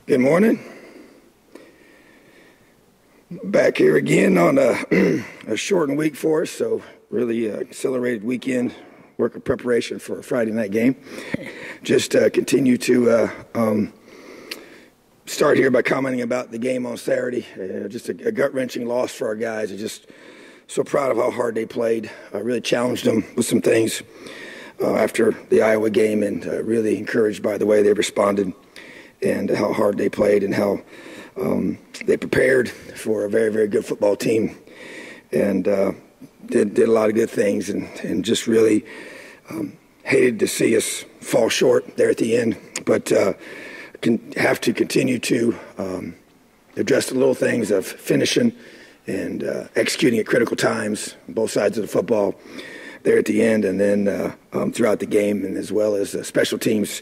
Good morning. Back here again on a shortened week for us, so really accelerated weekend work of preparation for a Friday night game. Just continue to start here by commenting about the game on Saturday. Just a gut-wrenching loss for our guys. I'm just so proud of how hard they played. I really challenged them with some things after the Iowa game, and really encouraged by the way they responded and how hard they played and how they prepared for a very, very good football team, and did a lot of good things, and just really hated to see us fall short there at the end, but have to continue to address the little things of finishing and executing at critical times on both sides of the football there at the end, and then throughout the game, and as well as special teams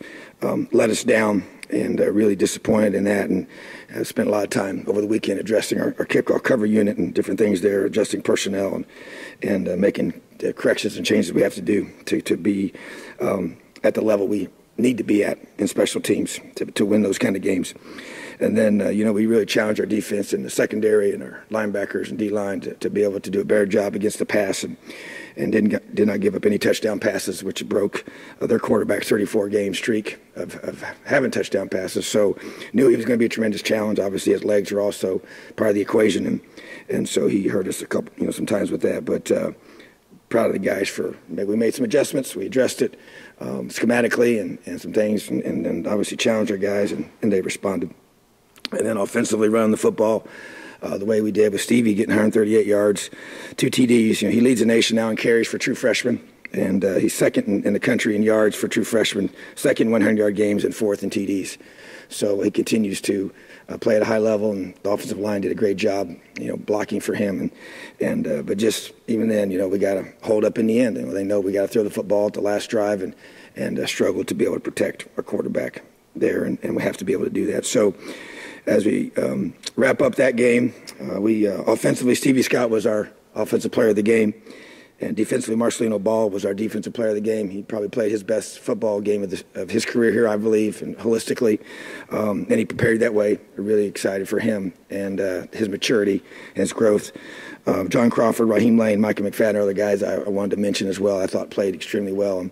let us down, and really disappointed in that, and spent a lot of time over the weekend addressing our kickoff cover unit and different things there, adjusting personnel and making the corrections and changes we have to do to be at the level we need to be at in special teams to win those kind of games. And then, we really challenged our defense in the secondary and our linebackers and D-line to be able to do a better job against the pass, and did not give up any touchdown passes, which broke their quarterback's 34-game streak of having touchdown passes. So knew he was going to be a tremendous challenge. Obviously, his legs are also part of the equation, and so he hurt us a couple, sometimes with that. But proud of the guys we made some adjustments. We addressed it schematically and some things, and obviously challenged our guys, and they responded. And then offensively running the football the way we did with Stevie getting 138 yards, 2 TDs. He leads the nation now in carries for true freshmen, and he's second in the country in yards for true freshmen, second 100-yard games, and fourth in TDs. So he continues to play at a high level, and the offensive line did a great job, blocking for him. But just even then, we got to hold up in the end. They know we got to throw the football at the last drive and struggle to be able to protect our quarterback there, and we have to be able to do that. So as we wrap up that game, we offensively, Stevie Scott was our offensive player of the game, and defensively, Marcelino Ball was our defensive player of the game. He probably played his best football game of his career here, I believe, and holistically, and he prepared that way. We're really excited for him and his maturity and his growth. John Crawford, Raheem Lane, Micah McFadden are other guys I wanted to mention as well. I thought played extremely well and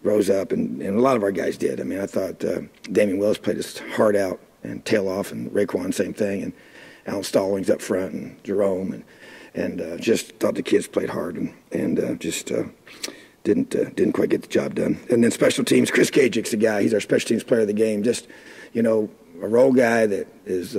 rose up, and a lot of our guys did. I mean, I thought Damian Willis played his heart out and tail off, and Raekwon, same thing, and Alan Stallings up front, and Jerome, and just thought the kids played hard, and just didn't quite get the job done. And then special teams, Chris Kajik's the guy. He's our special teams player of the game. Just, a role guy that is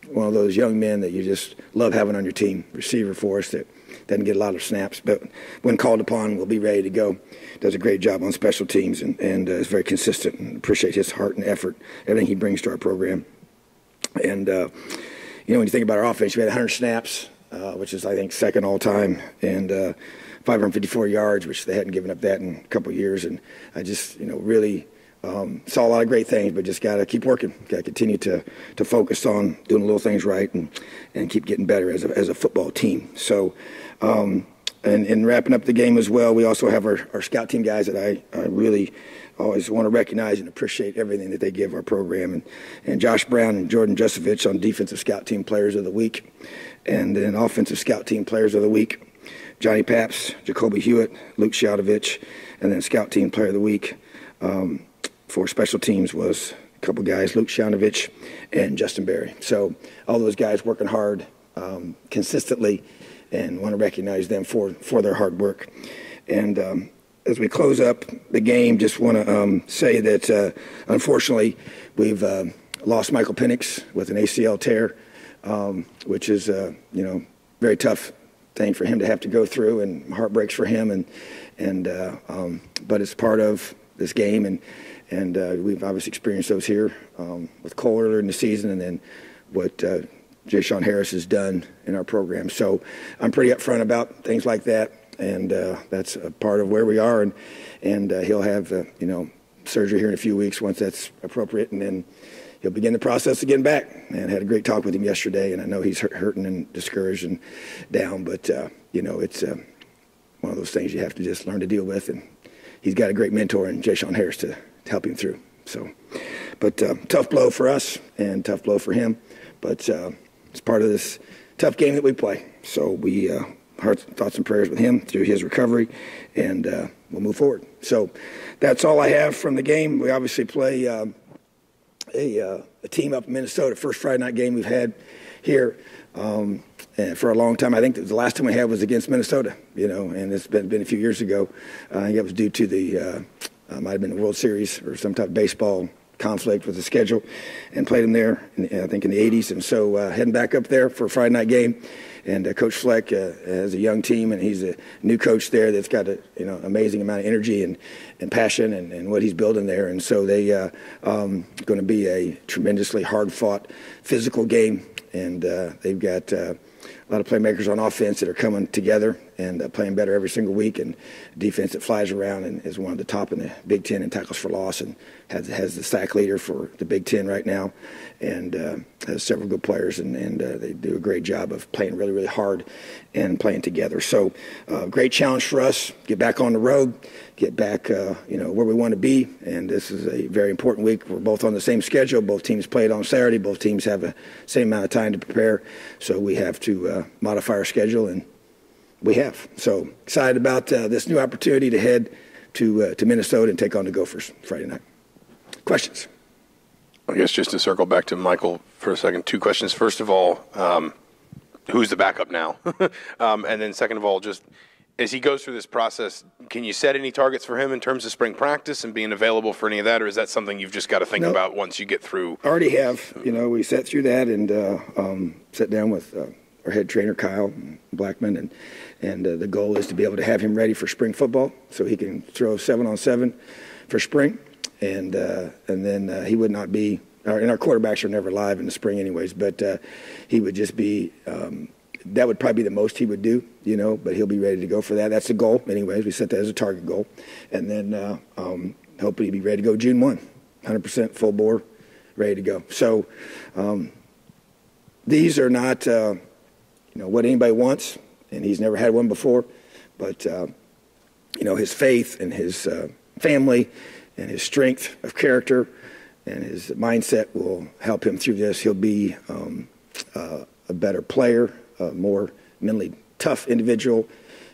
one of those young men that you just love having on your team, receiver for us that doesn't get a lot of snaps, but when called upon will be ready to go. Does a great job on special teams, and is very consistent, and appreciate his heart and effort, everything he brings to our program. And, when you think about our offense, we had 100 snaps, which is, I think, second all-time, and 554 yards, which they hadn't given up that in a couple of years. And I just, really saw a lot of great things, but just got to keep working. Got to continue to focus on doing the little things right and keep getting better as a football team. So, and wrapping up the game as well, we also have our scout team guys that I really always want to recognize and appreciate everything that they give our program. And Josh Brown and Jordan Jusovich on defensive scout team players of the week. And then offensive scout team players of the week, Johnny Paps, Jacoby Hewitt, Luke Shiatovich, and then scout team player of the week for special teams was a couple guys, Luke Shiatovich and Justin Berry. So all those guys working hard consistently, and want to recognize them for their hard work. And as we close up the game, just want to say that unfortunately we've lost Michael Penix with an ACL tear, which is very tough thing for him to have to go through, and heartbreaks for him, but it's part of this game, and we've obviously experienced those here with Cole earlier in the season, and then what Jay Sean Harris has done in our program. So I'm pretty upfront about things like that, and that's a part of where we are, and he'll have surgery here in a few weeks once that's appropriate, and then he'll begin the process of getting back. And had a great talk with him yesterday, and I know he's hurting and discouraged and down, but it's one of those things you have to just learn to deal with, and he's got a great mentor in Jay Sean Harris to help him through. So, but tough blow for us, and tough blow for him. But it's part of this tough game that we play. So we hearts, thoughts and prayers with him through his recovery, and we'll move forward. So that's all I have from the game. We obviously play a team up in Minnesota, first Friday night game we've had here and for a long time. I think the last time we had was against Minnesota, and it's been a few years ago. I think it was due to the might have been the World Series or some type of baseball conflict with the schedule, and played them there, I think, in the 80s. And so heading back up there for a Friday night game. And Coach Fleck has a young team, and he's a new coach there that's got an amazing amount of energy and passion and what he's building there. And so they going to be a tremendously hard-fought, physical game. And they've got a lot of playmakers on offense that are coming together and playing better every single week, and defense that flies around and is one of the top in the Big Ten in tackles for loss, and has the sack leader for the Big Ten right now, and has several good players, and they do a great job of playing really, really hard and playing together. So great challenge for us, get back on the road, get back where we want to be, and this is a very important week. We're both on the same schedule. Both teams played on Saturday. Both teams have the same amount of time to prepare, so we have to modify our schedule, and we have. So excited about this new opportunity to head to Minnesota and take on the Gophers Friday night. Questions? I guess just to circle back to Michael for a second, two questions. First of all, who's the backup now? And then second of all, just as he goes through this process, can you set any targets for him in terms of spring practice and being available for any of that, or is that something you've just got to think about once you get through? Already have. We sat through that and sat down with our head trainer, Kyle Blackman, and the goal is to be able to have him ready for spring football so he can throw 7-on-7 for spring. And then he would not be and our quarterbacks are never live in the spring anyways, but he would just be that would probably be the most he would do, but he'll be ready to go for that. That's the goal anyways. We set that as a target goal. And then hopefully he'll be ready to go June 1, 100% full bore, ready to go. So these are not what anybody wants, and he's never had one before, but his faith and his family and his strength of character and his mindset will help him through this. He'll be a better player, a more mentally tough individual,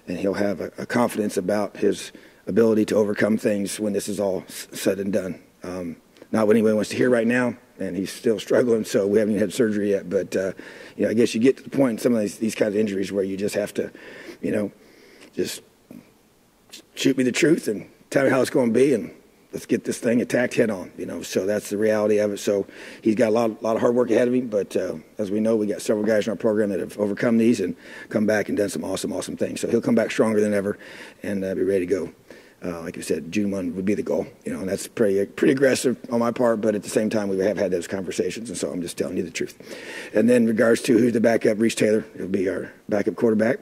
and he'll have a confidence about his ability to overcome things when this is all said and done. Not what anybody wants to hear right now, and he's still struggling, so we haven't even had surgery yet. But, I guess you get to the point in some of these kinds of injuries where you just have to, just shoot me the truth and tell me how it's going to be, and let's get this thing attacked head on, So that's the reality of it. So he's got a lot of hard work ahead of him, but as we know, we got several guys in our program that have overcome these and come back and done some awesome things. So he'll come back stronger than ever and be ready to go. Like I said, June 1 would be the goal, and that's pretty aggressive on my part, but at the same time, we have had those conversations, and so I'm just telling you the truth. And then in regards to who's the backup, Reese Taylor, he'll be our backup quarterback,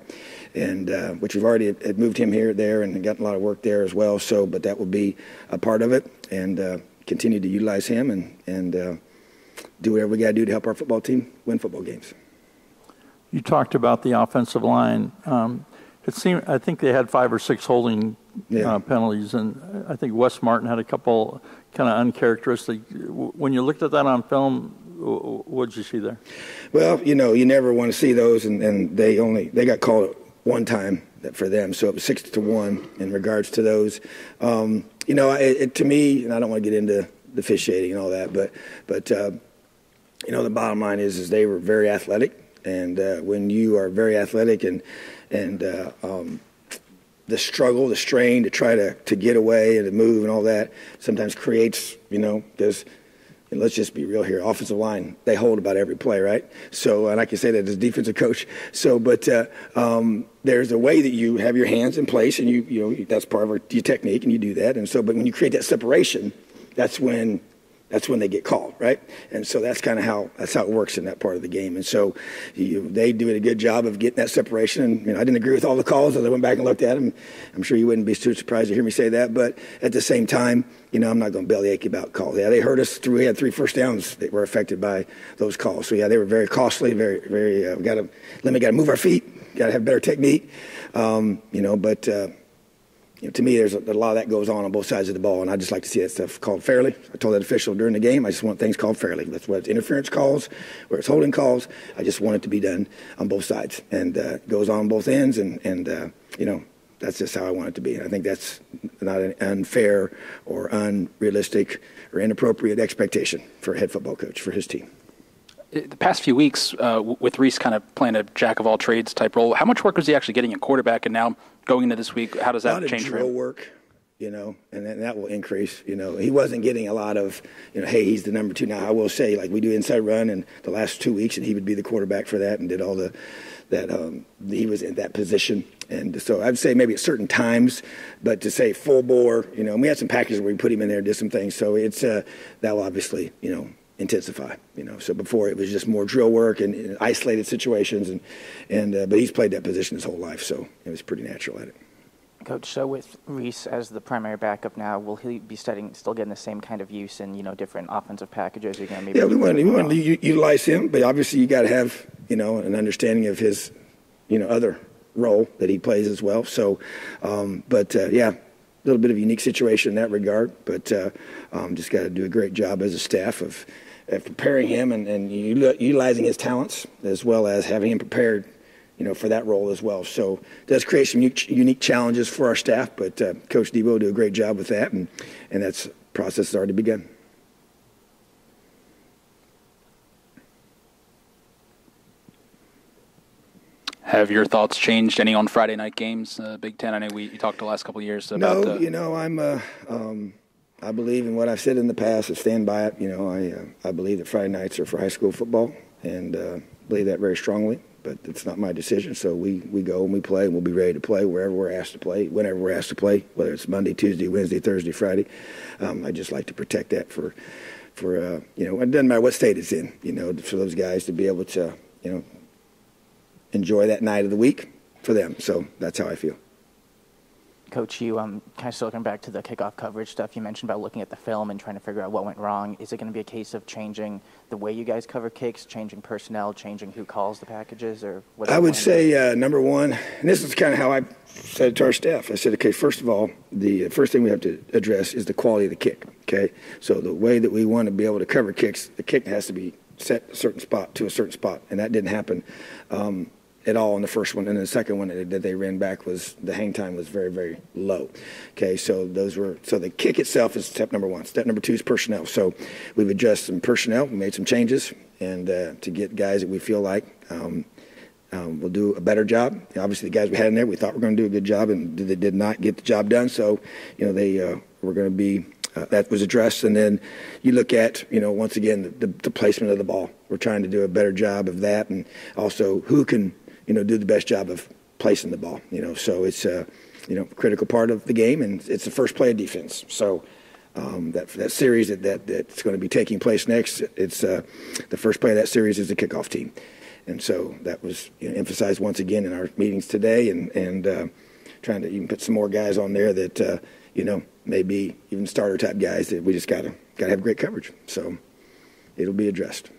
and which we've already had moved him there and gotten a lot of work there as well, so, but that will be a part of it, and continue to utilize him and do whatever we got to do to help our football team win football games. You talked about the offensive line. I think they had 5 or 6 holding penalties, and I think Wes Martin had a couple kind of uncharacteristic. When you looked at that on film, what did you see there? Well, you never want to see those, and they got called one time for them, so it was 6-1 in regards to those. To me, and I don't want to get into the officiating and all that, but the bottom line is they were very athletic, and when you are very athletic and the struggle, the strain to try to get away and to move and all that sometimes creates, because let's just be real here, offensive line, they hold about every play, right? So, and I can say that as a defensive coach. So, but there's a way that you have your hands in place, and you that's part of your technique, and you do that. And so, but when you create that separation, that's when they get called, right? And so that's kind of how it works in that part of the game. And so they do a good job of getting that separation. And I didn't agree with all the calls as I went back and looked at them. I'm sure you wouldn't be too surprised to hear me say that. But at the same time, I'm not going to bellyache about calls. Yeah, they hurt us. We had 3 first downs that were affected by those calls. So yeah, they were very costly. Very, very. We got to move our feet. Got to have better technique. to me, there's a lot of that goes on both sides of the ball, and I just like to see that stuff called fairly. I told that official during the game, I just want things called fairly. That's what it's interference calls, where it's holding calls. I just want it to be done on both sides, and it goes on both ends, and that's just how I want it to be. And I think that's not an unfair or unrealistic or inappropriate expectation for a head football coach for his team. The past few weeks, with Reese kind of playing a jack-of-all-trades type role, how much work was he actually getting at quarterback? And now going into this week, how does that change for him? A lot of drill work, and then that will increase. He wasn't getting a lot of, hey, he's the number 2. Now, I will say, like we do inside run in the last 2 weeks, and he would be the quarterback for that and did all he was in that position. And so I'd say maybe at certain times, but to say full bore, and we had some packages where we put him in there and did some things. So it's that will obviously, intensify. So before it was just more drill work and isolated situations, but he's played that position his whole life, so it was pretty natural at it. Coach, so with Reese as the primary backup now, will he be still getting the same kind of use in different offensive packages? You're going to we want to utilize him, but obviously you got to have an understanding of his other role that he plays as well. So, a little bit of a unique situation in that regard, but just got to do a great job as a staff of preparing him and utilizing his talents as well as having him prepared, for that role as well. So it does create some unique challenges for our staff, but Coach Debo will do a great job with that, and that's process has already begun. Have your thoughts changed any on Friday night games, Big Ten? I know you talked the last couple of years about. No, I believe in what I've said in the past. I stand by it. I believe that Friday nights are for high school football, and believe that very strongly. But it's not my decision. So we go and we play, and we'll be ready to play wherever we're asked to play, whenever we're asked to play, whether it's Monday, Tuesday, Wednesday, Thursday, Friday. I just like to protect that for it doesn't matter what state it's in. For those guys to be able to enjoy that night of the week for them. So that's how I feel. Coach, you kind of circling back to the kickoff coverage stuff you mentioned about looking at the film and trying to figure out what went wrong. Is it going to be a case of changing the way you guys cover kicks, changing personnel, changing who calls the packages, or what? I would say number one, and this is kind of how I said it to our staff. I said, okay, first of all, the first thing we have to address is the quality of the kick. Okay, so the way that we want to be able to cover kicks, the kick has to be set a certain spot to a certain spot, and that didn't happen at all in the first one. And the second one that they ran back was the hang time was very, very low. Okay, so the kick itself is step number one. Step number two is personnel. So we've adjusted some personnel, we made some changes, and to get guys that we feel like will do a better job. Obviously, the guys we had in there, we thought were going to do a good job, and they did not get the job done. So, they were going to be that was addressed. And then you look at, once again, the placement of the ball. We're trying to do a better job of that, and also who can do the best job of placing the ball. So it's a critical part of the game, and it's the first play of defense. So that series that's going to be taking place next, it's the first play of that series is the kickoff team. And so that was emphasized once again in our meetings today, and trying to even put some more guys on there that maybe even starter type guys that we just got to have great coverage. So it'll be addressed.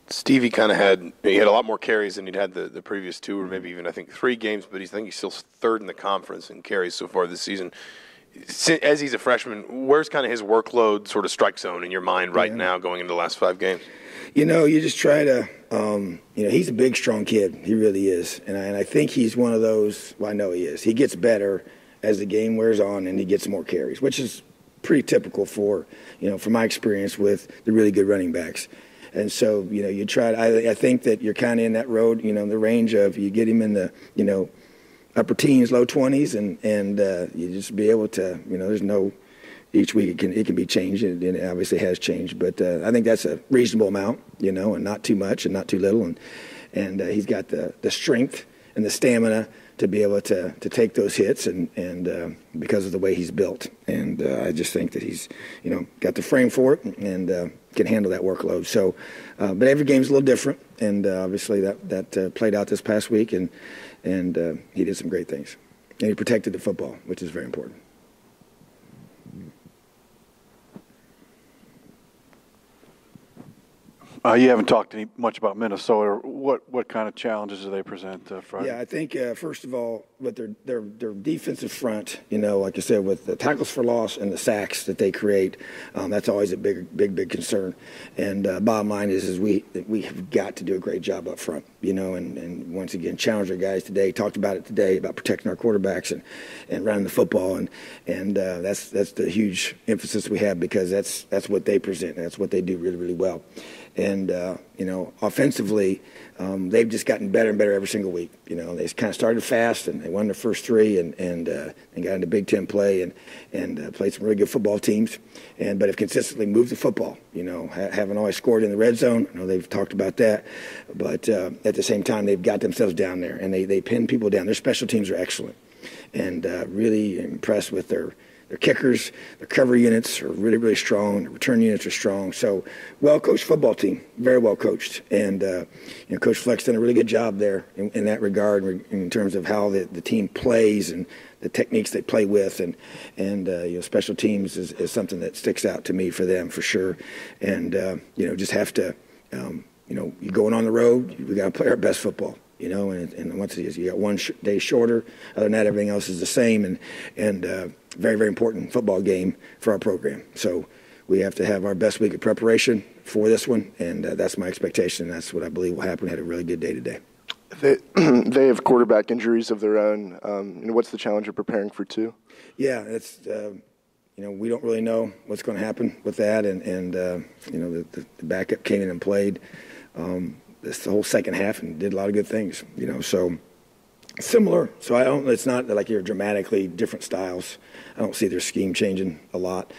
Stevie kind of had a lot more carries than he'd had the previous two, or maybe even I think 3 games. But he's still third in the conference in carries so far this season. As he's a freshman, where's kind of his workload sort of strike zone in your mind right now going into the last 5 games? You just try to, he's a big, strong kid. He really is. And I think he's one of those, well, I know he is. He gets better as the game wears on and he gets more carries, which is pretty typical for my experience with the really good running backs. And so, you try to, I think that you're kind of in that road, the range of you get him in the, upper teens, low 20s, and you just be able to, there's no, each week it can be changed, and it obviously has changed. But I think that's a reasonable amount, and not too much and not too little. And he's got the strength and the stamina to be able to take those hits, and because of the way he's built. And I just think that he's, got the frame for it and can handle that workload. So, but every game's a little different, and obviously that played out this past week, and he did some great things. And he protected the football, which is very important. You haven't talked much about Minnesota. What kind of challenges do they present Friday? Yeah, I think first of all, with their defensive front, like I said, with the tackles for loss and the sacks that they create, that's always a big concern. And bottom line is we have got to do a great job up front, and once again challenge our guys today. Talked about it today about protecting our quarterbacks and running the football, and that's the huge emphasis we have, because that's what they present. And that's what they do really, really well. And, offensively, they've just gotten better and better every single week. They kind of started fast, and they won their first three and got into Big Ten play and played some really good football teams. But have consistently moved the football, haven't always scored in the red zone. I know they've talked about that. But at the same time, they've got themselves down there, and they pin people down. Their special teams are excellent, and really impressed with their kickers. Their cover units are really, really strong. Their return units are strong. So, well-coached football team, very well coached. And Coach Fleck's done a really good job there in that regard, in terms of how the team plays and the techniques they play with. And special teams is something that sticks out to me for them for sure. And just have to, you're going on the road. We got to play our best football. And once it is, you got one day shorter. Other than that, everything else is the same, and very, very important football game for our program. So we have to have our best week of preparation for this one, and that's my expectation. That's what I believe will happen. Had a really good day today. They have quarterback injuries of their own. What's the challenge of preparing for two? Yeah, it's we don't really know what's going to happen with that, and the backup came in and played. This the whole second half and did a lot of good things, so similar. So it's not like you're dramatically different styles. I don't see their scheme changing a lot,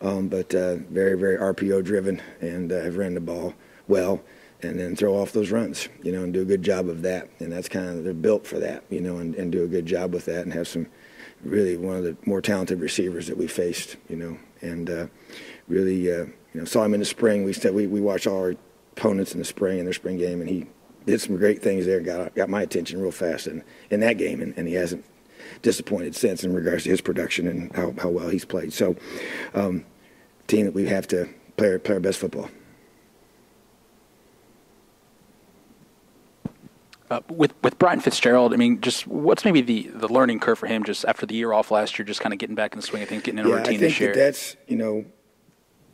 but very, very RPO driven, and have ran the ball well, and then throw off those runs, and do a good job of that. And that's they're built for that, and do a good job with that, and have some really one of the more talented receivers that we faced, and really, saw him in the spring. We watched all our opponents in the spring, in their spring game, and he did some great things there, got my attention real fast in that game, and he hasn't disappointed since in regards to his production and how well he's played. So team that we have to play our best football. With Brian Fitzgerald, just what's maybe the learning curve for him just after the year off last year, just kind of getting back in the swing of things, getting in a routine this year? I think that's,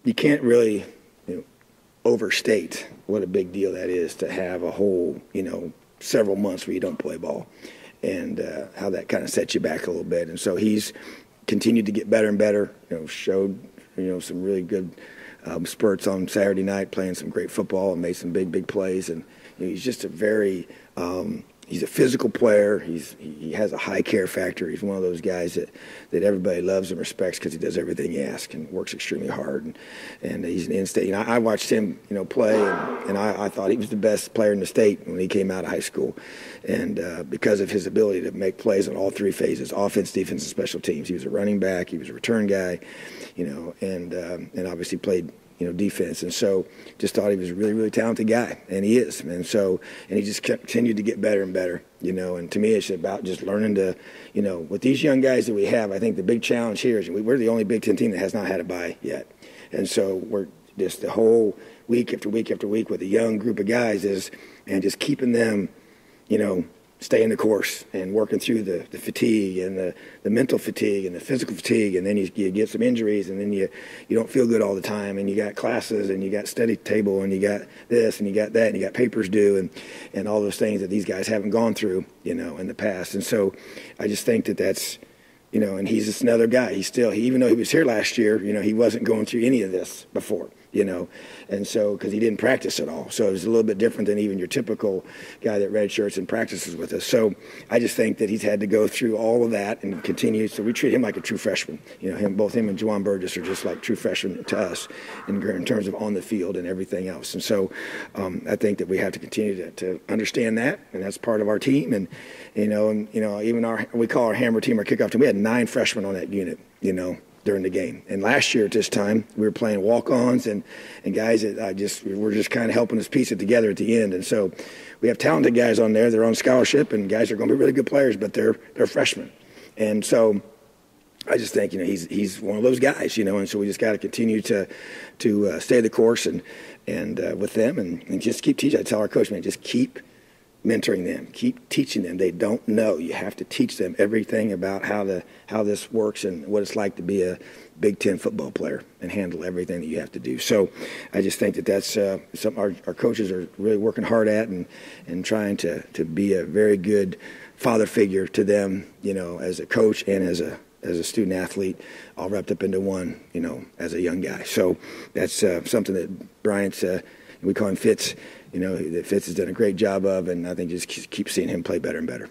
you can't really overstate what a big deal that is to have a whole, several months where you don't play ball, and how that kind of sets you back a little bit. And so he's continued to get better and better, showed, some really good spurts on Saturday night, playing some great football and made some big plays. And he's just a very he's a physical player. He has a high care factor. He's one of those guys that everybody loves and respects because he does everything he asks and works extremely hard. And he's an in-state. I watched him, play, and I thought he was the best player in the state when he came out of high school. And because of his ability to make plays on all three phases, offense, defense, and special teams. He was a running back. He was a return guy, and obviously played defense. And so just thought he was a really, really talented guy, and he is. And he just continued to get better and better, and to me it's about just learning to, with these young guys that we have, I think the big challenge here is we're the only Big Ten team that has not had a bye yet. And so we're just the whole week after week after week with a young group of guys and just keeping them, staying the course and working through the fatigue and the mental fatigue and the physical fatigue, and then you get some injuries, and then you don't feel good all the time, and you got classes, and you got study table, and you got this, and you got that, and you got papers due, and all those things that these guys haven't gone through, in the past. And so I just think that's, and he's just another guy. Even though he was here last year, he wasn't going through any of this before. And so because he didn't practice at all. So it was a little bit different than even your typical guy that redshirts and practices with us. So I just think that he's had to go through all of that and continue. So we treat him like a true freshman. Both him and Juwan Burgess are just like true freshmen to us in terms of on the field and everything else. And so I think that we have to continue to understand that, and that's part of our team. And even we call our hammer team, our kickoff team, we had 9 freshmen on that unit, during the game. And last year at this time, we were playing walk-ons and guys that were just kind of helping us piece it together at the end. And so we have talented guys on there. They're on scholarship, and guys are going to be really good players, but they're freshmen. And so I just think, he's one of those guys, and so we just got to continue to stay the course and with them and just keep teaching. I tell our coach, man, just keep mentoring them, keep teaching them. They don't know. You have to teach them everything about how this works and what it's like to be a Big Ten football player and handle everything that you have to do. So I just think that's something our coaches are really working hard at and trying to be a very good father figure to them, as a coach and as a student athlete, all wrapped up into one, as a young guy. So that's something that Bryant's, we call him Fitz, that Fitz has done a great job of, and I think just keep seeing him play better and better.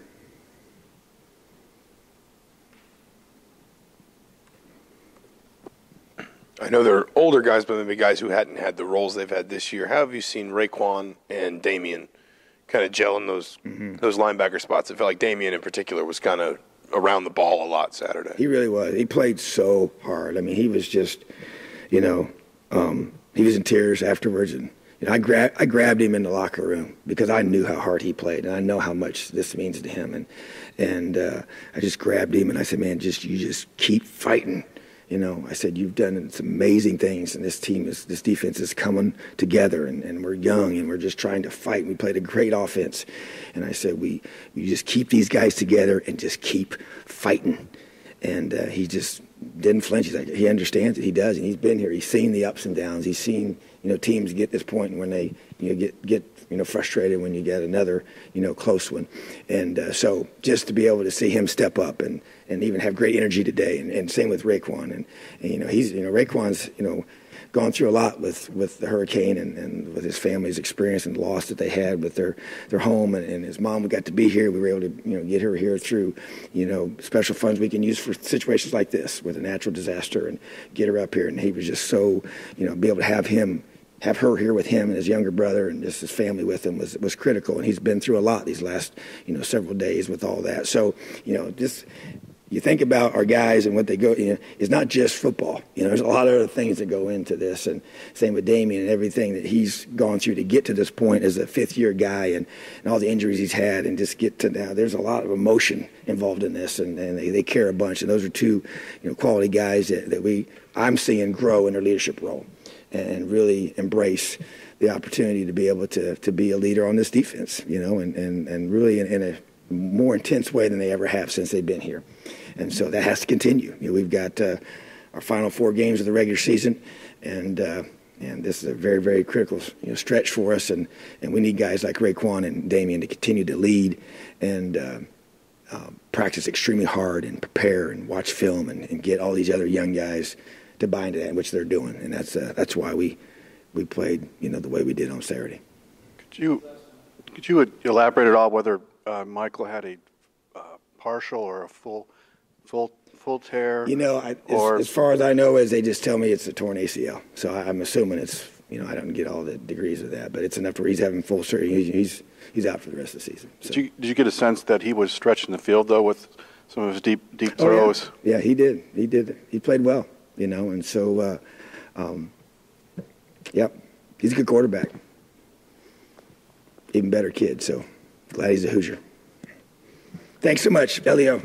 I know they're older guys, but maybe guys who hadn't had the roles they've had this year. How have you seen Raekwon and Damian kind of gel in those linebacker spots? It felt like Damian in particular was kind of around the ball a lot Saturday. He really was. He played so hard. I mean, he was just, he was in tears afterwards. And I grabbed him in the locker room because I knew how hard he played, and I know how much this means to him. And I just grabbed him and I said, man, you just keep fighting. I said, you've done some amazing things, and this defense is coming together, and we're young, and we're just trying to fight. We played a great offense. And I said, we just keep these guys together and just keep fighting. And he just didn't flinch. He understands it. He does, and he's been here. He's seen the ups and downs. He's seen, teams get this point when they get frustrated when you get another, close one. And so just to be able to see him step up and even have great energy today, and same with Raekwon. And he's, Raekwon's, gone through a lot with the hurricane and with his family's experience and loss that they had with their home. And his mom got to be here. We were able to, get her here through, special funds we can use for situations like this with a natural disaster and get her up here. And he was just so, be able to have her here with him and his younger brother and just his family with him was critical. And he's been through a lot these last, several days with all that. So, just you think about our guys and what they go, it's not just football. There's a lot of other things that go into this. And same with Damian and everything that he's gone through to get to this point as a fifth-year guy and all the injuries he's had and just get to now. There's a lot of emotion involved in this, and they care a bunch. And those are two, quality guys that I'm seeing grow in their leadership role and really embrace the opportunity to be able to be a leader on this defense, and really in a more intense way than they ever have since they've been here. And so that has to continue. We've got our final 4 games of the regular season, and this is a very, very critical stretch for us. And we need guys like Raekwon and Damian to continue to lead and practice extremely hard and prepare and watch film and get all these other young guys to buy into that, which they're doing. And that's why we played the way we did on Saturday. Could you elaborate at all whether Michael had a partial or a full tear? As far as I know, they just tell me it's a torn ACL. So I'm assuming it's, I don't get all the degrees of that, but it's enough to where he's having full surgery. He's out for the rest of the season. So. Did you get a sense that he was stretching the field though with some of his deep throws? Yeah, he did. He played well, and so, yep, he's a good quarterback. Even better kid. So glad he's a Hoosier. Thanks so much, Elio.